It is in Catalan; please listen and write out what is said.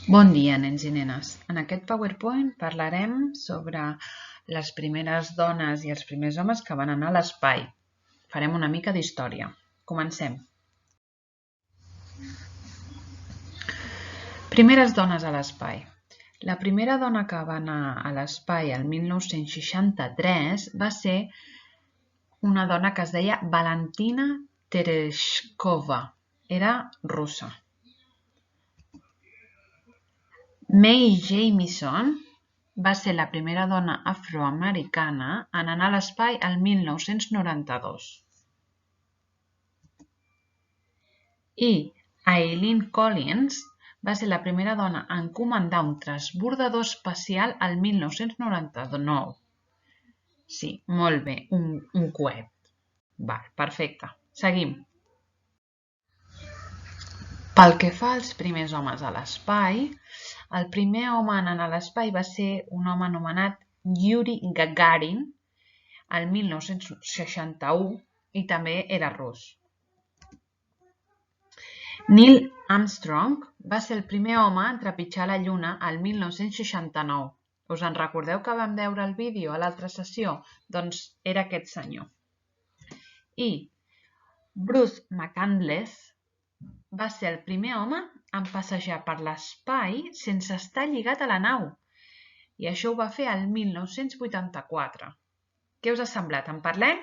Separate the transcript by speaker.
Speaker 1: Bon dia, nens i nenes. En aquest PowerPoint parlarem sobre les primeres dones i els primers homes que van anar a l'espai. Farem una mica d'història. Comencem. Primeres dones a l'espai. La primera dona que va anar a l'espai el 1963 va ser una dona que es deia Valentina Tereshkova. Era russa. Mae Jemison va ser la primera dona afroamericana en anar a l'espai el 1992. I Eileen Collins va ser la primera dona en comandar un transbordador espacial el 1999. Sí, molt bé, un coet. Perfecte. Seguim. Pel que fa als primers homes a l'espai, el primer home en anar a l'espai va ser un home anomenat Yuri Gagarin el 1961 i també era rus. Neil Armstrong va ser el primer home en trepitjar la Lluna el 1969. Us en recordeu que vam veure el vídeo a l'altra sessió? Doncs era aquest senyor. I Bruce McCandless va ser el primer home en passejar per l'espai sense estar lligat a la nau. I això ho va fer el 1984. Què us ha semblat? En parlem?